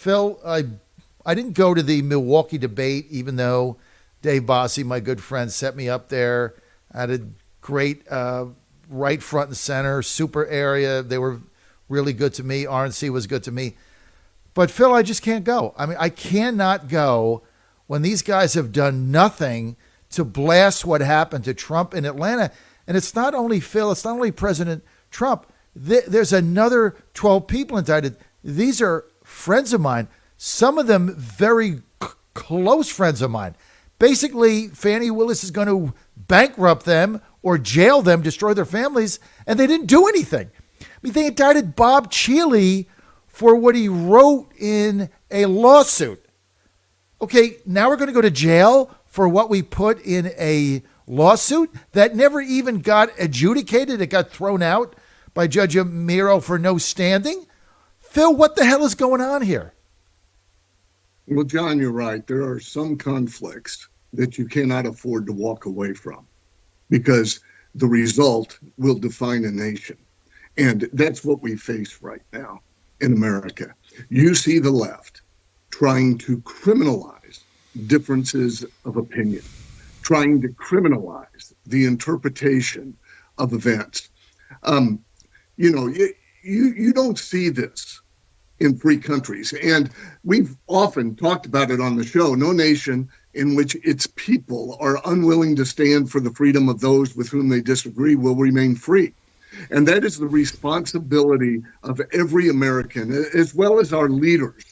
Phil, I didn't go to the Milwaukee debate, even though Dave Bossie, my good friend, set me up there. I had a great right front and center, super area. They were really good to me. RNC was good to me. But Phil, I just can't go. I mean, I cannot go when these guys have done nothing to blast what happened to Trump in Atlanta. And it's not only Phil, it's not only President Trump. There's another 12 people indicted. These are friends of mine, some of them very close friends of mine. Basically, Fani Willis is going to bankrupt them or jail them, destroy their families, and they didn't do anything. I mean, they indicted Bob Cheeley for what he wrote in a lawsuit. Okay, now we're going to go to jail for what we put in a lawsuit that never even got adjudicated. It got thrown out by Judge Amiro for no standing. Phil, what the hell is going on here? Well, John, you're right. There are some conflicts that you cannot afford to walk away from because the result will define a nation. And that's what we face right now in America. You see the left trying to criminalize differences of opinion, trying to criminalize the interpretation of events. You don't see this in free countries. And we've often talked about it on the show. No nation in which its people are unwilling to stand for the freedom of those with whom they disagree will remain free. And that is the responsibility of every American, as well as our leaders.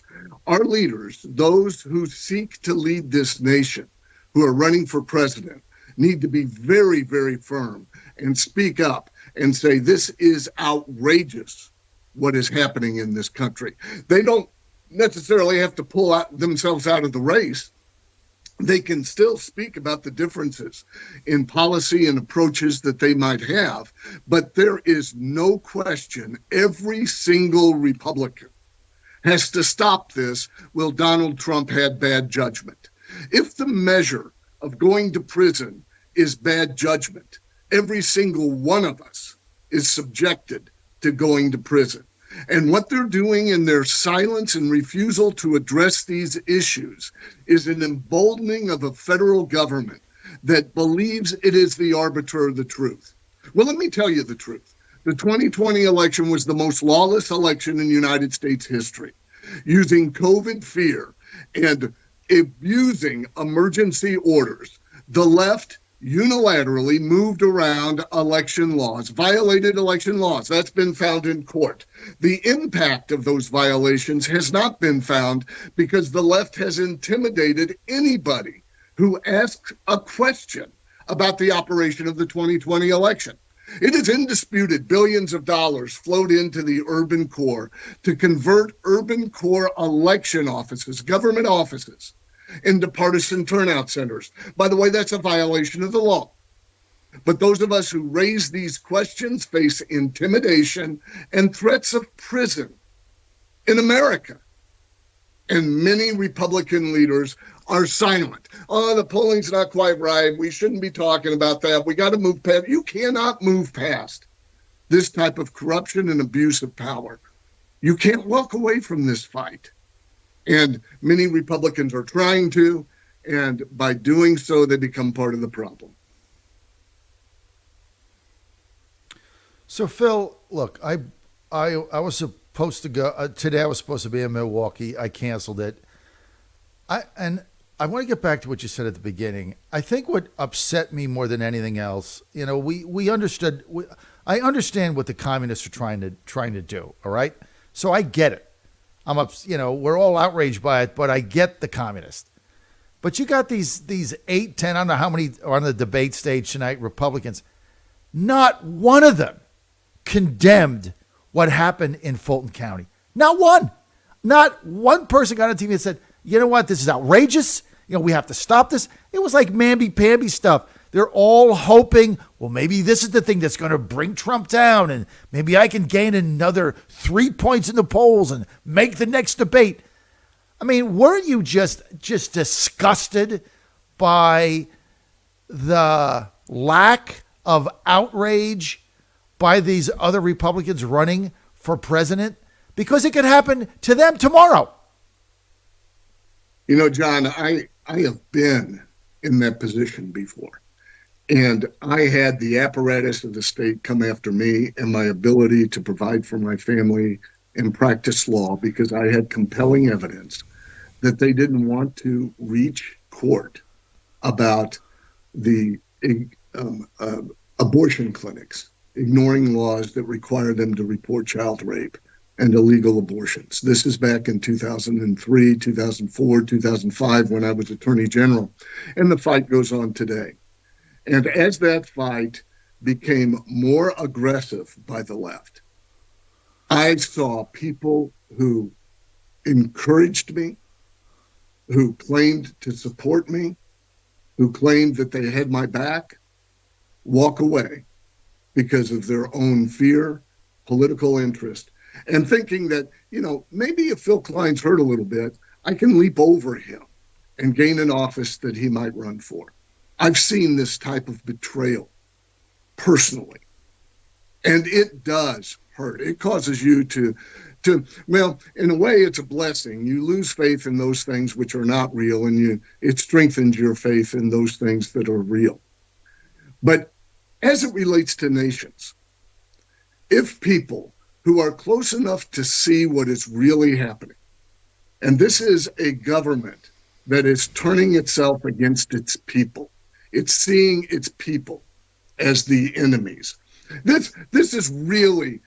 Our leaders, those who seek to lead this nation, who are running for president, need to be very, very firm and speak up and say, this is outrageous what is happening in this country. They don't necessarily have to pull themselves out of the race. They can still speak about the differences in policy and approaches that they might have. But there is no question every single Republican has to stop this. Will Donald Trump had bad judgment? If the measure of going to prison is bad judgment, every single one of us is subjected to going to prison. And what they're doing in their silence and refusal to address these issues is an emboldening of a federal government that believes it is the arbiter of the truth. Well, let me tell you the truth. The 2020 election was the most lawless election in United States history, using COVID fear and abusing emergency orders. The left unilaterally moved around election laws, violated election laws. That's been found in court. The impact of those violations has not been found because the left has intimidated anybody who asks a question about the operation of the 2020 election. It is indisputed billions of dollars flowed into the urban core to convert urban core election offices, government offices, into partisan turnout centers. By the way, that's a violation of the law. But those of us who raise these questions face intimidation and threats of prison in America. And many Republican leaders are silent. Oh, the polling's not quite right. We shouldn't be talking about that. We got to move past. You cannot move past this type of corruption and abuse of power. You can't walk away from this fight. And many Republicans are trying to, and by doing so, they become part of the problem. So, Phil, look, I was supposed to go today. I was supposed to be in Milwaukee. I canceled it. I want to get back to what you said at the beginning. I think what upset me more than anything else, we understood. I understand what the communists are trying to do. All right, so I get it. We're all outraged by it, but I get the communists. But you got these 8, 10, I don't know how many are on the debate stage tonight, Republicans. Not one of them condemned what happened in Fulton County. Not one. Not one person got on TV and said, you know what, this is outrageous. We have to stop this. It was like mamby-pamby stuff. They're all hoping, well, maybe this is the thing that's going to bring Trump down, and maybe I can gain another 3 points in the polls and make the next debate. I mean, weren't you just disgusted by the lack of outrage by these other Republicans running for president? Because it could happen to them tomorrow. John, I have been in that position before. And I had the apparatus of the state come after me and my ability to provide for my family and practice law because I had compelling evidence that they didn't want to reach court about the abortion clinics, ignoring laws that require them to report child rape and illegal abortions. This is back in 2003, 2004, 2005 when I was Attorney General. And the fight goes on today. And as that fight became more aggressive by the left, I saw people who encouraged me, who claimed to support me, who claimed that they had my back, walk away because of their own fear, political interest, and thinking that, maybe if Phil Klein's hurt a little bit, I can leap over him and gain an office that he might run for. I've seen this type of betrayal personally, and it does hurt. It causes you to, well, in a way, it's a blessing. You lose faith in those things which are not real, and it strengthens your faith in those things that are real. But as it relates to nations, if people who are close enough to see what is really happening, and this is a government that is turning itself against its people, it's seeing its people as the enemies. This is really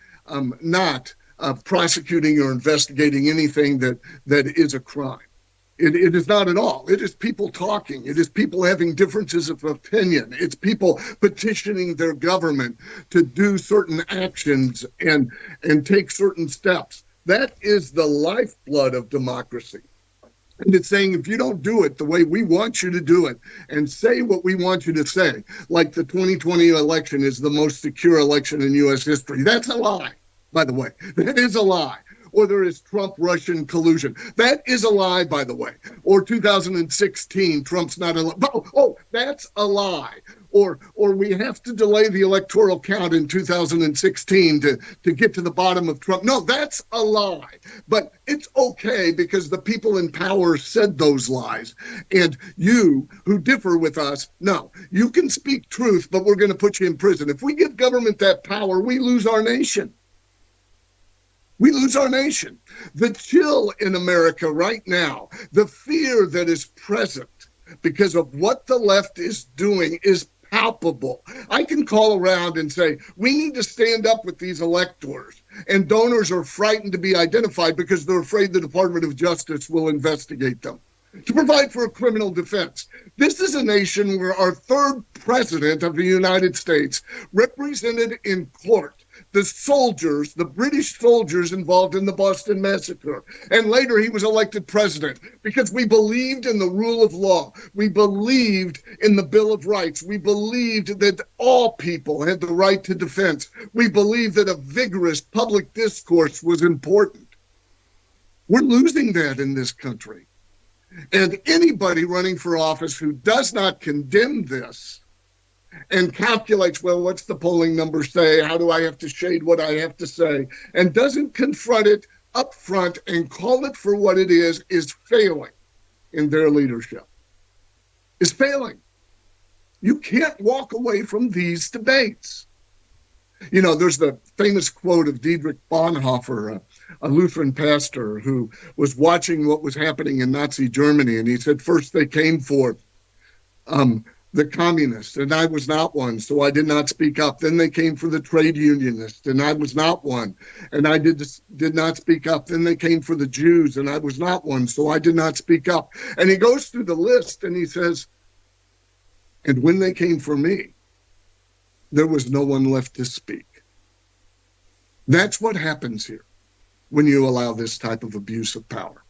not prosecuting or investigating anything that is a crime. It is not at all. It is people talking. It is people having differences of opinion. It's people petitioning their government to do certain actions and take certain steps. That is the lifeblood of democracy. And it's saying, if you don't do it the way we want you to do it and say what we want you to say, like the 2020 election is the most secure election in U.S. history, that's a lie, by the way. That is a lie. Or there is Trump-Russian collusion. That is a lie, by the way. Or 2016, Trump's not a lie. Oh, that's a lie. Or we have to delay the electoral count in 2016 to get to the bottom of Trump. No, that's a lie. But it's okay because the people in power said those lies. And you, who differ with us, no, you can speak truth, but we're going to put you in prison. If we give government that power, we lose our nation. We lose our nation. The chill in America right now, the fear that is present because of what the left is doing is palpable. I can call around and say, we need to stand up with these electors. And donors are frightened to be identified because they're afraid the Department of Justice will investigate them. To provide for a criminal defense. This is a nation where our third president of the United States represented in court the soldiers, the British soldiers involved in the Boston Massacre. And later he was elected president because we believed in the rule of law. We believed in the Bill of Rights. We believed that all people had the right to defense. We believed that a vigorous public discourse was important. We're losing that in this country. And anybody running for office who does not condemn this and calculates, well, what's the polling number say? How do I have to shade what I have to say? And doesn't confront it up front and call it for what it is failing in their leadership. Is failing. You can't walk away from these debates. There's the famous quote of Dietrich Bonhoeffer, a Lutheran pastor who was watching what was happening in Nazi Germany. And he said, first they came for the communists, and I was not one, so I did not speak up. Then they came for the trade unionists, and I was not one, and I did not speak up. Then they came for the Jews, and I was not one, so I did not speak up. And he goes through the list, and he says, and when they came for me, there was no one left to speak. That's what happens here when you allow this type of abuse of power.